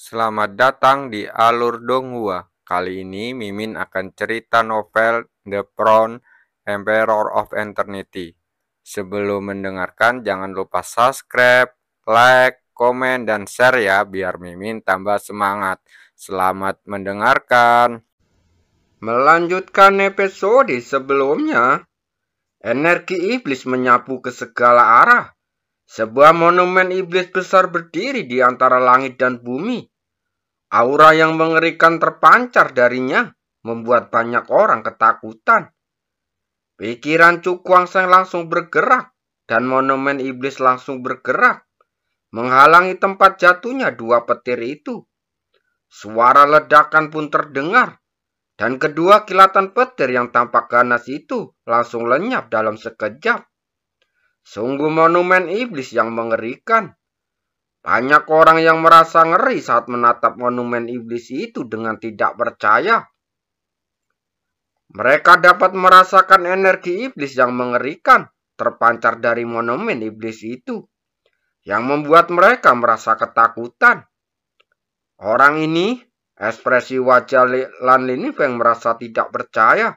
Selamat datang di Alur Donghua. Kali ini Mimin akan cerita novel The Crown, Emperor of Eternity. Sebelum mendengarkan, jangan lupa subscribe, like, komen, dan share ya, biar Mimin tambah semangat. Selamat mendengarkan. Melanjutkan episode sebelumnya, energi iblis menyapu ke segala arah. Sebuah monumen iblis besar berdiri di antara langit dan bumi. Aura yang mengerikan terpancar darinya, membuat banyak orang ketakutan. Pikiran Cukwangsheng langsung bergerak, dan monumen iblis langsung bergerak, menghalangi tempat jatuhnya dua petir itu. Suara ledakan pun terdengar, dan kedua kilatan petir yang tampak ganas itu langsung lenyap dalam sekejap. Sungguh monumen iblis yang mengerikan. Banyak orang yang merasa ngeri saat menatap monumen iblis itu dengan tidak percaya. Mereka dapat merasakan energi iblis yang mengerikan terpancar dari monumen iblis itu, yang membuat mereka merasa ketakutan. Orang ini, ekspresi wajah Lan Linifeng merasa tidak percaya.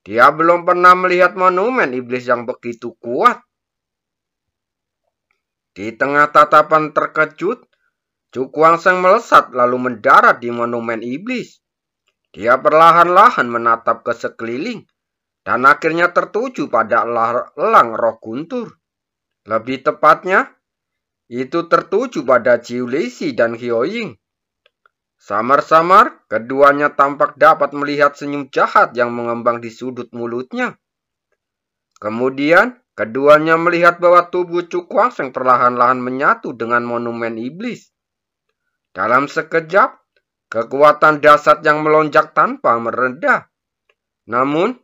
Dia belum pernah melihat monumen iblis yang begitu kuat. Di tengah tatapan terkejut, Cukwangsheng melesat lalu mendarat di monumen iblis. Dia perlahan-lahan menatap ke sekeliling dan akhirnya tertuju pada elang roh guntur. Lebih tepatnya, itu tertuju pada Jiulisi dan Hyoying. Samar-samar, keduanya tampak dapat melihat senyum jahat yang mengembang di sudut mulutnya. Kemudian, keduanya melihat bahwa tubuh Cukwangsheng perlahan-lahan menyatu dengan monumen iblis. Dalam sekejap, kekuatan dahsyat yang melonjak tanpa meredah. Namun,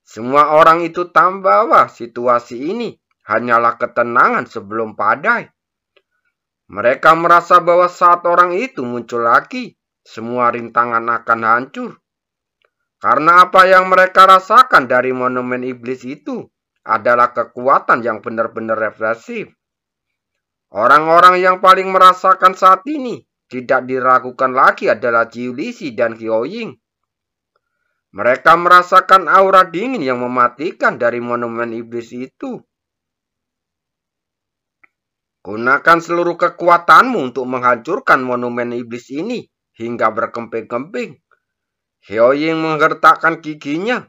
semua orang itu tahu bahwa situasi ini hanyalah ketenangan sebelum badai. Mereka merasa bahwa saat orang itu muncul lagi, semua rintangan akan hancur. Karena apa yang mereka rasakan dari monumen iblis itu adalah kekuatan yang benar-benar represif. Orang-orang yang paling merasakan saat ini tidak diragukan lagi adalah Jiulisi dan Hyoying. Mereka merasakan aura dingin yang mematikan dari monumen iblis itu. Gunakan seluruh kekuatanmu untuk menghancurkan monumen iblis ini hingga berkemping-kemping. Hyoying menggertakkan giginya.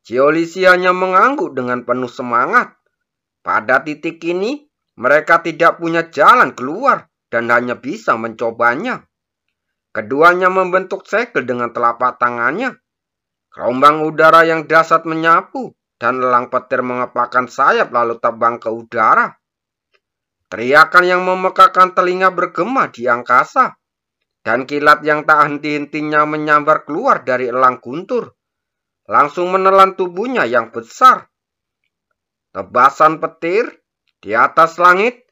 Jiulisi hanya mengangguk dengan penuh semangat. Pada titik ini, mereka tidak punya jalan keluar dan hanya bisa mencobanya. Keduanya membentuk segel dengan telapak tangannya. Gelombang udara yang dahsyat menyapu dan elang petir mengepakkan sayap lalu terbang ke udara. Teriakan yang memekakan telinga bergema di angkasa, dan kilat yang tak henti-hentinya menyambar keluar dari elang guntur, langsung menelan tubuhnya yang besar. Tebasan petir di atas langit,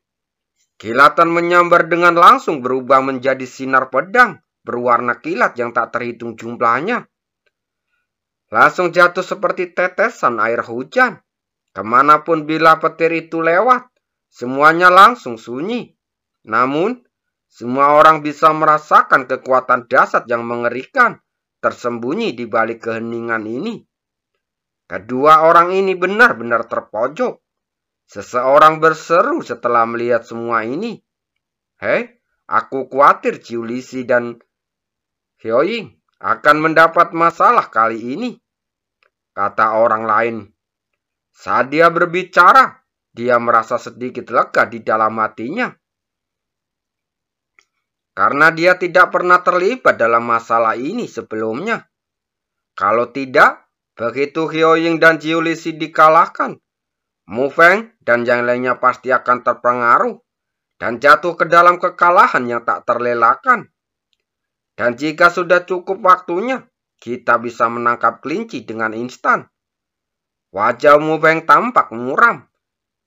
kilatan menyambar dengan langsung berubah menjadi sinar pedang berwarna kilat yang tak terhitung jumlahnya. Langsung jatuh seperti tetesan air hujan. Kemanapun bila petir itu lewat, semuanya langsung sunyi. Namun, semua orang bisa merasakan kekuatan dahsyat yang mengerikan tersembunyi di balik keheningan ini. Kedua orang ini benar-benar terpojok. Seseorang berseru setelah melihat semua ini. Hei, aku khawatir Jiulisi dan Hyoying akan mendapat masalah kali ini, kata orang lain. Saat dia berbicara, dia merasa sedikit lega di dalam hatinya. Karena dia tidak pernah terlibat dalam masalah ini sebelumnya. Kalau tidak, begitu Hyoying dan Jiulisi dikalahkan, Mu Feng dan yang lainnya pasti akan terpengaruh dan jatuh ke dalam kekalahan yang tak terlelakkan. Dan jika sudah cukup waktunya, kita bisa menangkap kelinci dengan instan. Wajah Mu Feng tampak muram.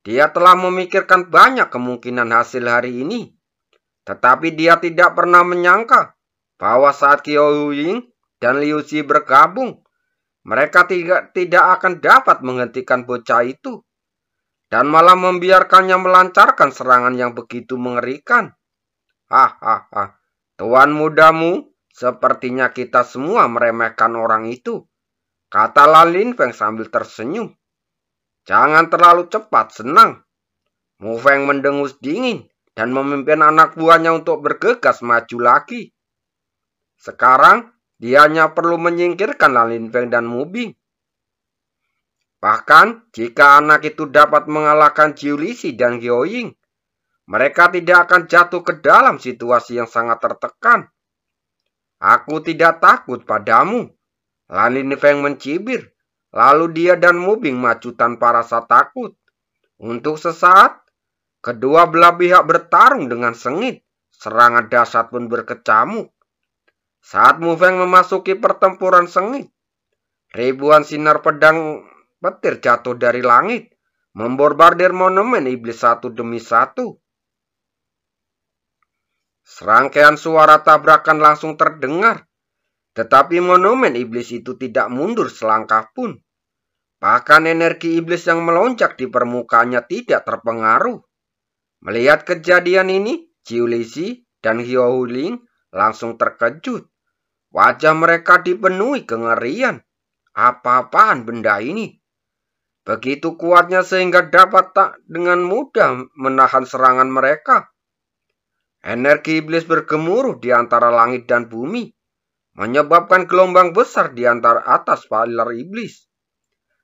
Dia telah memikirkan banyak kemungkinan hasil hari ini. Tetapi dia tidak pernah menyangka bahwa saat Hyoying dan Liu Zi bergabung, mereka tidak akan dapat menghentikan bocah itu. Dan malah membiarkannya melancarkan serangan yang begitu mengerikan. Tuan mudamu, sepertinya kita semua meremehkan orang itu, kata Lan Linfeng sambil tersenyum. Jangan terlalu cepat senang. Mu Feng mendengus dingin dan memimpin anak buahnya untuk bergegas maju lagi. Sekarang, dia hanya perlu menyingkirkan Lan Linfeng dan Mu Bing. Bahkan, jika anak itu dapat mengalahkan Jiu Lixi dan Hyo Ying, mereka tidak akan jatuh ke dalam situasi yang sangat tertekan. Aku tidak takut padamu. Lan Linfeng mencibir. Lalu dia dan Mu Bing maju tanpa rasa takut. Untuk sesaat, kedua belah pihak bertarung dengan sengit. Serangan dahsyat pun berkecamuk. Saat Mu Feng memasuki pertempuran sengit, ribuan sinar pedang petir jatuh dari langit, membombardir monumen iblis satu demi satu. Serangkaian suara tabrakan langsung terdengar. Tetapi monumen iblis itu tidak mundur selangkah pun. Bahkan energi iblis yang melonjak di permukaannya tidak terpengaruh. Melihat kejadian ini, Jiu Lixi dan Hyo Huling langsung terkejut. Wajah mereka dipenuhi kengerian. Apa-apaan benda ini? Begitu kuatnya sehingga dapat tak dengan mudah menahan serangan mereka. Energi iblis bergemuruh di antara langit dan bumi, menyebabkan gelombang besar di antara atas pilar iblis.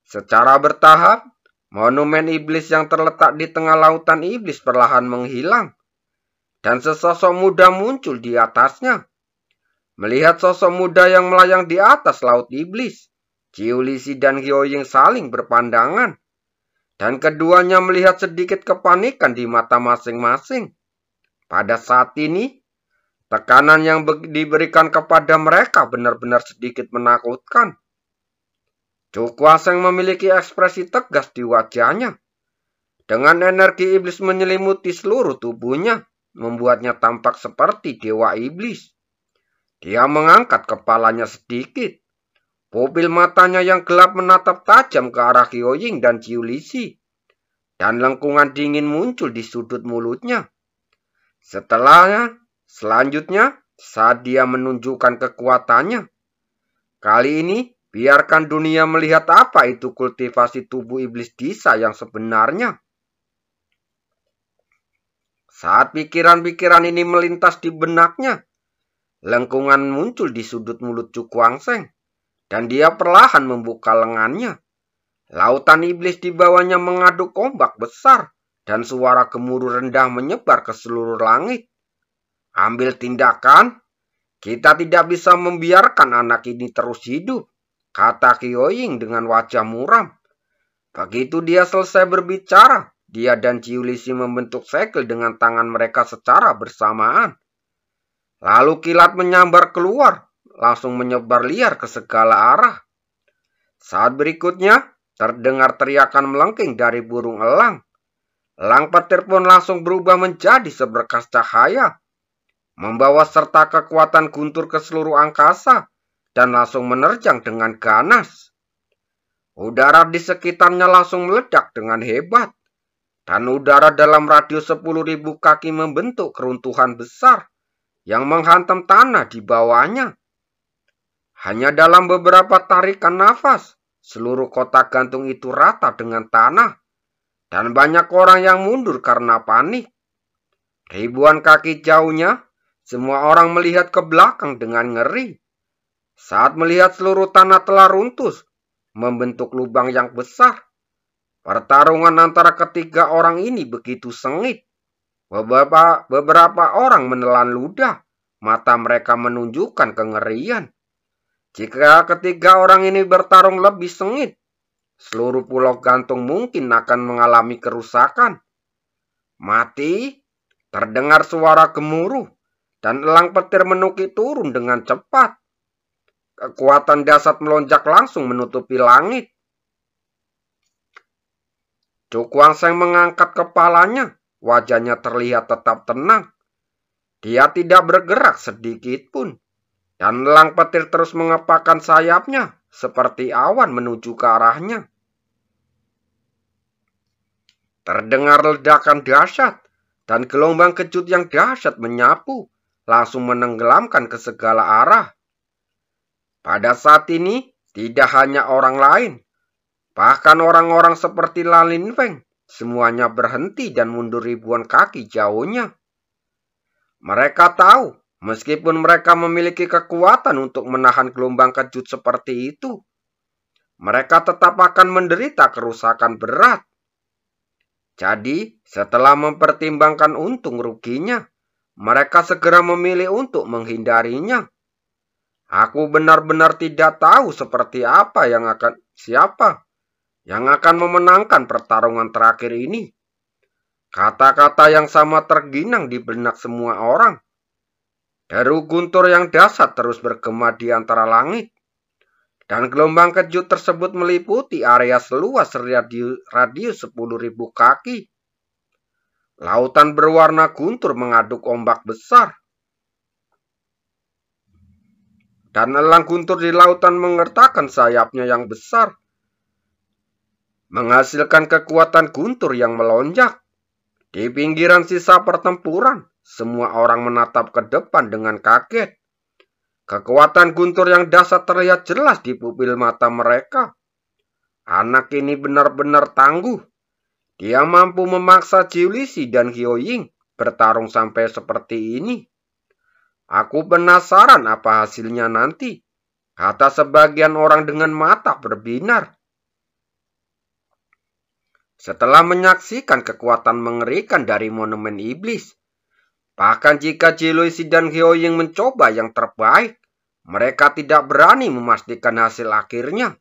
Secara bertahap, monumen iblis yang terletak di tengah lautan iblis perlahan menghilang, dan sesosok muda muncul di atasnya. Melihat sosok muda yang melayang di atas laut iblis, Jiu Lixi dan Hyo Ying saling berpandangan, dan keduanya melihat sedikit kepanikan di mata masing-masing. Pada saat ini, tekanan yang diberikan kepada mereka benar-benar sedikit menakutkan. Chu Kuang-Sheng memiliki ekspresi tegas di wajahnya. Dengan energi iblis menyelimuti seluruh tubuhnya, membuatnya tampak seperti dewa iblis. Dia mengangkat kepalanya sedikit. Pupil matanya yang gelap menatap tajam ke arah Hyo Ying dan Jiu Lixi. Dan lengkungan dingin muncul di sudut mulutnya. Selanjutnya, saat dia menunjukkan kekuatannya, kali ini biarkan dunia melihat apa itu kultivasi tubuh iblis Disa yang sebenarnya. Saat pikiran-pikiran ini melintas di benaknya, lengkungan muncul di sudut mulut Chu Kuang-Sheng, dan dia perlahan membuka lengannya. Lautan iblis di bawahnya mengaduk ombak besar, dan suara gemuruh rendah menyebar ke seluruh langit. Ambil tindakan, kita tidak bisa membiarkan anak ini terus hidup, kata Hyo Ying dengan wajah muram. Begitu dia selesai berbicara, dia dan Jiu Lixi membentuk segel dengan tangan mereka secara bersamaan. Lalu kilat menyambar keluar, langsung menyebar liar ke segala arah. Saat berikutnya, terdengar teriakan melengking dari burung elang. Elang petir pun langsung berubah menjadi seberkas cahaya, membawa serta kekuatan guntur ke seluruh angkasa, dan langsung menerjang dengan ganas. Udara di sekitarnya langsung meledak dengan hebat, dan udara dalam radius 10.000 kaki membentuk keruntuhan besar yang menghantam tanah di bawahnya. Hanya dalam beberapa tarikan nafas, seluruh kota gantung itu rata dengan tanah, dan banyak orang yang mundur karena panik. Ribuan kaki jauhnya, semua orang melihat ke belakang dengan ngeri. Saat melihat seluruh tanah telah runtuh, membentuk lubang yang besar. Pertarungan antara ketiga orang ini begitu sengit. Beberapa orang menelan ludah, mata mereka menunjukkan kengerian. Jika ketiga orang ini bertarung lebih sengit, seluruh pulau gantung mungkin akan mengalami kerusakan. Mati, terdengar suara gemuruh, dan elang petir menukik turun dengan cepat. Kekuatan dahsyat melonjak langsung menutupi langit. Chu Kuang-Sheng mengangkat kepalanya, wajahnya terlihat tetap tenang. Dia tidak bergerak sedikit pun, dan elang petir terus mengepakkan sayapnya seperti awan menuju ke arahnya. Terdengar ledakan dahsyat, dan gelombang kejut yang dahsyat menyapu, langsung menenggelamkan ke segala arah. Pada saat ini, tidak hanya orang lain, bahkan orang-orang seperti Lalin Feng, semuanya berhenti dan mundur ribuan kaki jauhnya. Mereka tahu, meskipun mereka memiliki kekuatan untuk menahan gelombang kejut seperti itu, mereka tetap akan menderita kerusakan berat. Jadi, setelah mempertimbangkan untung ruginya, mereka segera memilih untuk menghindarinya. Aku benar-benar tidak tahu siapa yang akan memenangkan pertarungan terakhir ini. Kata-kata yang sama terginang di benak semua orang. Deru guntur yang dahsyat terus bergema di antara langit. Dan gelombang kejut tersebut meliputi area seluas radius 10.000 kaki. Lautan berwarna guntur mengaduk ombak besar. Dan elang guntur di lautan mengertakkan sayapnya yang besar, menghasilkan kekuatan guntur yang melonjak. Di pinggiran sisa pertempuran, semua orang menatap ke depan dengan kaget. Kekuatan guntur yang dahsyat terlihat jelas di pupil mata mereka. Anak ini benar-benar tangguh. Dia mampu memaksa Jiulisi dan Hyoying bertarung sampai seperti ini. Aku penasaran apa hasilnya nanti, kata sebagian orang dengan mata berbinar. Setelah menyaksikan kekuatan mengerikan dari monumen iblis, bahkan jika Jiulisi dan Hyoying mencoba yang terbaik, mereka tidak berani memastikan hasil akhirnya.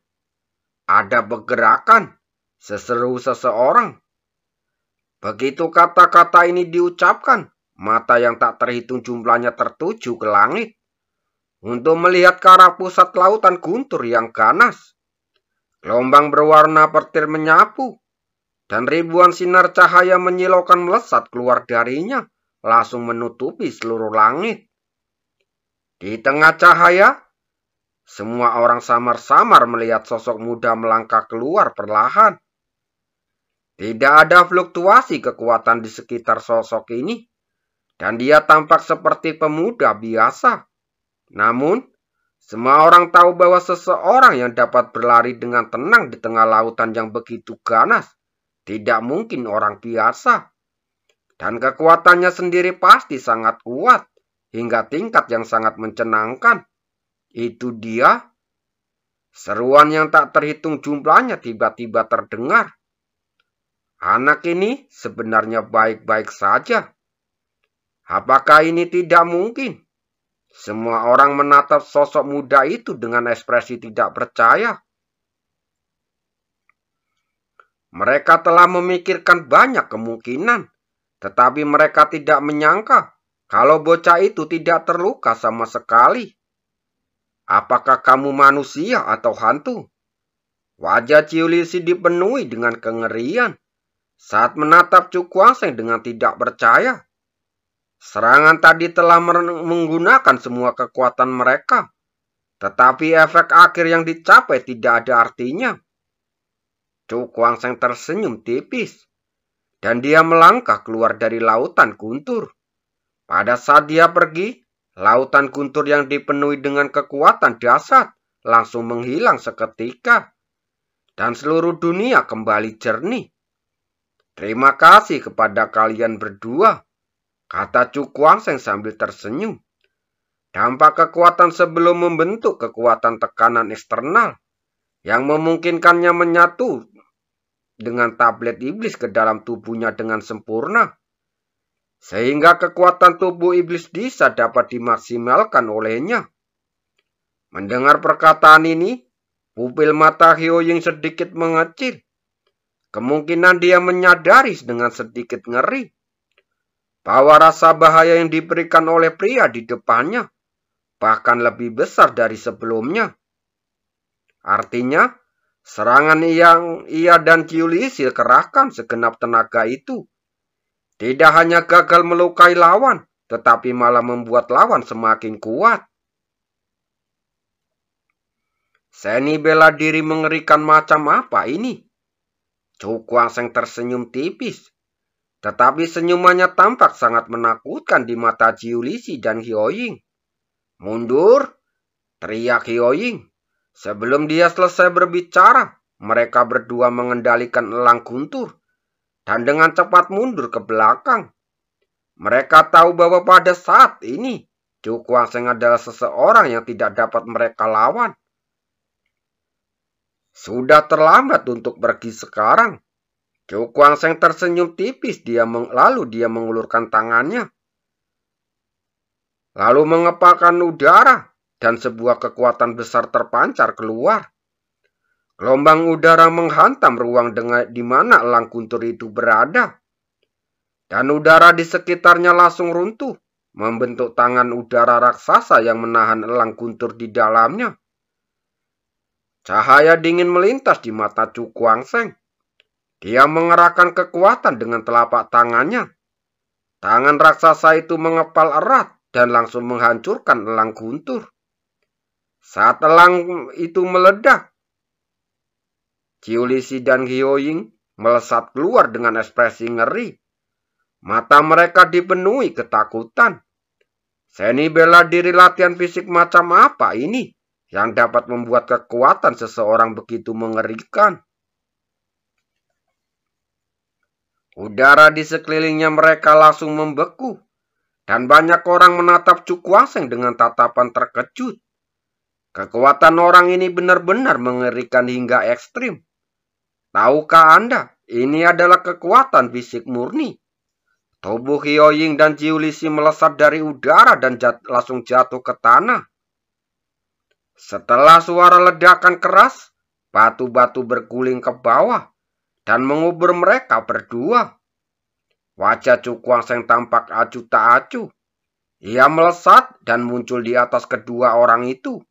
Ada pergerakan, seseru seseorang. Begitu kata-kata ini diucapkan, mata yang tak terhitung jumlahnya tertuju ke langit untuk melihat ke arah pusat lautan guntur yang ganas. Gelombang berwarna petir menyapu, dan ribuan sinar cahaya menyilaukan melesat keluar darinya, langsung menutupi seluruh langit. Di tengah cahaya, semua orang samar-samar melihat sosok muda melangkah keluar perlahan. Tidak ada fluktuasi kekuatan di sekitar sosok ini, dan dia tampak seperti pemuda biasa. Namun, semua orang tahu bahwa seseorang yang dapat berlari dengan tenang di tengah lautan yang begitu ganas tidak mungkin orang biasa. Dan kekuatannya sendiri pasti sangat kuat, hingga tingkat yang sangat mencenangkan. Itu dia. Seruan yang tak terhitung jumlahnya tiba-tiba terdengar. Anak ini sebenarnya baik-baik saja. Apakah ini tidak mungkin? Semua orang menatap sosok muda itu dengan ekspresi tidak percaya. Mereka telah memikirkan banyak kemungkinan, tetapi mereka tidak menyangka kalau bocah itu tidak terluka sama sekali. Apakah kamu manusia atau hantu? Wajah Jiulisi dipenuhi dengan kengerian saat menatap Chu Guangsheng dengan tidak percaya. Serangan tadi telah menggunakan semua kekuatan mereka, tetapi efek akhir yang dicapai tidak ada artinya. Chu Guangsheng tersenyum tipis, dan dia melangkah keluar dari lautan guntur. Pada saat dia pergi, lautan guntur yang dipenuhi dengan kekuatan dahsyat langsung menghilang seketika, dan seluruh dunia kembali jernih. Terima kasih kepada kalian berdua, kata Chu Guangsheng sambil tersenyum. Dampak kekuatan sebelum membentuk kekuatan tekanan eksternal yang memungkinkannya menyatu dengan tablet iblis ke dalam tubuhnya dengan sempurna, sehingga kekuatan tubuh iblis bisa dapat dimaksimalkan olehnya. Mendengar perkataan ini, pupil mata Hyoying sedikit mengecil. Kemungkinan dia menyadari dengan sedikit ngeri bahwa rasa bahaya yang diberikan oleh pria di depannya bahkan lebih besar dari sebelumnya. Artinya, serangan yang ia dan Jiulisi kerahkan segenap tenaga itu tidak hanya gagal melukai lawan, tetapi malah membuat lawan semakin kuat. Seni bela diri mengerikan macam apa ini? Chu Guangsheng tersenyum tipis. Tetapi senyumannya tampak sangat menakutkan di mata Ciulisi dan Hioying. "Mundur!" teriak Hioying. Sebelum dia selesai berbicara, mereka berdua mengendalikan elang guntur dan dengan cepat mundur ke belakang. Mereka tahu bahwa pada saat ini Chu Kuang-Seng adalah seseorang yang tidak dapat mereka lawan. Sudah terlambat untuk pergi sekarang. Chu Kuang-Seng tersenyum tipis, lalu dia mengulurkan tangannya. Lalu mengepalkan udara dan sebuah kekuatan besar terpancar keluar. Gelombang udara menghantam ruang di mana elang guntur itu berada. Dan udara di sekitarnya langsung runtuh, membentuk tangan udara raksasa yang menahan elang guntur di dalamnya. Cahaya dingin melintas di mata Chu Kuang-Seng. Dia mengerahkan kekuatan dengan telapak tangannya. Tangan raksasa itu mengepal erat dan langsung menghancurkan elang guntur. Saat elang itu meledak, Ciulisi dan Hioying melesat keluar dengan ekspresi ngeri. Mata mereka dipenuhi ketakutan. Seni bela diri latihan fisik macam apa ini yang dapat membuat kekuatan seseorang begitu mengerikan? Udara di sekelilingnya mereka langsung membeku, dan banyak orang menatap Chu Kuang-Seng dengan tatapan terkejut. Kekuatan orang ini benar-benar mengerikan hingga ekstrim. Tahukah Anda, ini adalah kekuatan fisik murni. Tubuh Hioying dan Ciulisi melesat dari udara dan langsung jatuh ke tanah. Setelah suara ledakan keras, batu-batu berguling ke bawah dan mengubur mereka berdua. Wajah Chu Kuang-Seng tampak acuh tak acuh. Ia melesat dan muncul di atas kedua orang itu.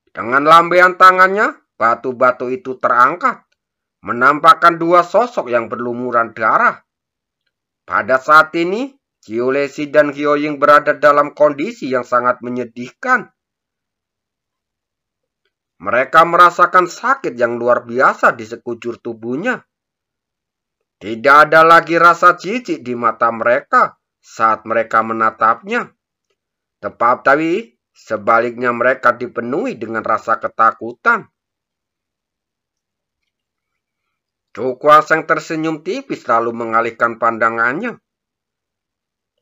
Dengan lambaian tangannya, batu-batu itu terangkat, menampakkan dua sosok yang berlumuran darah. Pada saat ini, Ciulisi dan Hioying berada dalam kondisi yang sangat menyedihkan. Mereka merasakan sakit yang luar biasa di sekujur tubuhnya. Tidak ada lagi rasa jijik di mata mereka saat mereka menatapnya. Tetapi sebaliknya mereka dipenuhi dengan rasa ketakutan. Chu Kuang-Seng tersenyum tipis lalu mengalihkan pandangannya.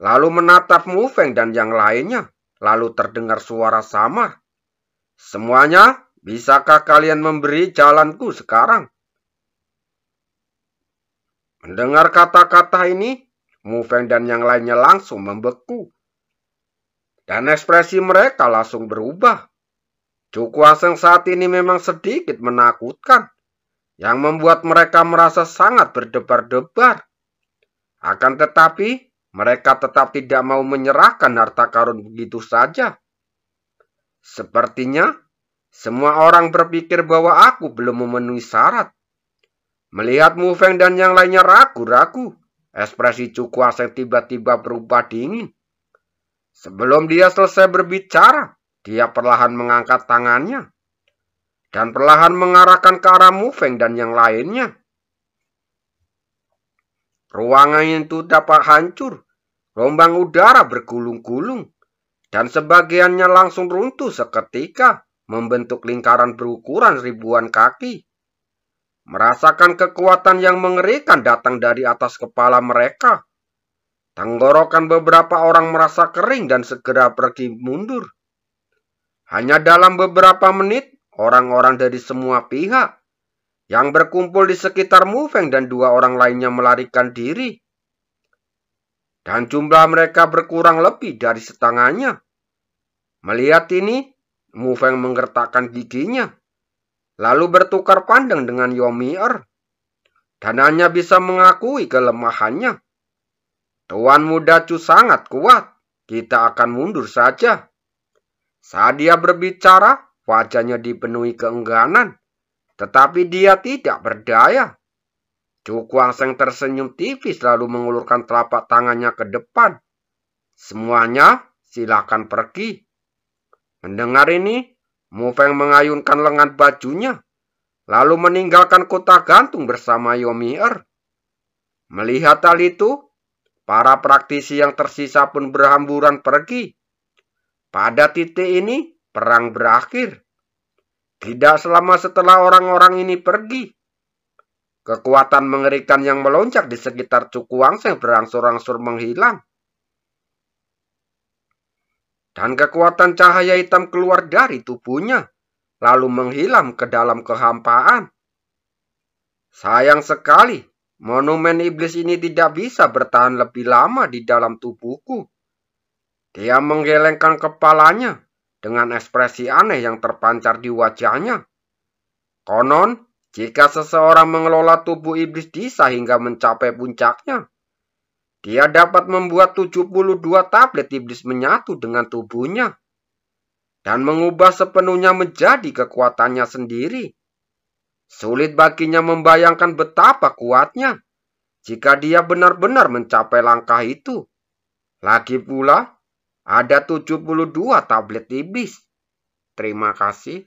Lalu menatap Mu Feng dan yang lainnya. Lalu terdengar suara samar. "Semuanya, bisakah kalian memberi jalanku sekarang?" Mendengar kata-kata ini, Mu Feng dan yang lainnya langsung membeku. Dan ekspresi mereka langsung berubah. Chu Kuang-Seng saat ini memang sedikit menakutkan, yang membuat mereka merasa sangat berdebar-debar. Akan tetapi, mereka tetap tidak mau menyerahkan harta karun begitu saja. Sepertinya, semua orang berpikir bahwa aku belum memenuhi syarat. Melihat Mu Feng dan yang lainnya ragu-ragu, ekspresi Chu Kuang-Seng tiba-tiba berubah dingin. Sebelum dia selesai berbicara, dia perlahan mengangkat tangannya dan perlahan mengarahkan ke arah Mu Feng dan yang lainnya. Ruangan itu dapat hancur, gelombang udara bergulung-gulung, dan sebagiannya langsung runtuh seketika, membentuk lingkaran berukuran ribuan kaki. Merasakan kekuatan yang mengerikan datang dari atas kepala mereka. Tenggorokan beberapa orang merasa kering dan segera pergi mundur. Hanya dalam beberapa menit, orang-orang dari semua pihak yang berkumpul di sekitar Mu Feng dan dua orang lainnya melarikan diri. Dan jumlah mereka berkurang lebih dari setengahnya. Melihat ini, Mu Feng menggertakkan giginya, lalu bertukar pandang dengan Yomi-er, dan hanya bisa mengakui kelemahannya. "Tuan muda Chu sangat kuat, kita akan mundur saja." Saat dia berbicara, wajahnya dipenuhi keengganan, tetapi dia tidak berdaya. Chu Kuang-Seng tersenyum tipis lalu mengulurkan telapak tangannya ke depan. "Semuanya, silakan pergi." Mendengar ini, Mu Feng mengayunkan lengan bajunya, lalu meninggalkan kota gantung bersama Yomi-er. Melihat hal itu, Para praktisi yang tersisa pun berhamburan pergi. Pada titik ini, perang berakhir. Tidak selama setelah orang-orang ini pergi. Kekuatan mengerikan yang melonjak di sekitar Cukuwangseng berangsur-angsur menghilang. Dan kekuatan cahaya hitam keluar dari tubuhnya, lalu menghilang ke dalam kehampaan. Sayang sekali, monumen iblis ini tidak bisa bertahan lebih lama di dalam tubuhku. Dia menggelengkan kepalanya dengan ekspresi aneh yang terpancar di wajahnya. Konon, jika seseorang mengelola tubuh iblis Disa hingga mencapai puncaknya, dia dapat membuat 72 tablet iblis menyatu dengan tubuhnya dan mengubah sepenuhnya menjadi kekuatannya sendiri. Sulit baginya membayangkan betapa kuatnya jika dia benar-benar mencapai langkah itu. Lagi pula, ada 72 tablet iblis. Terima kasih.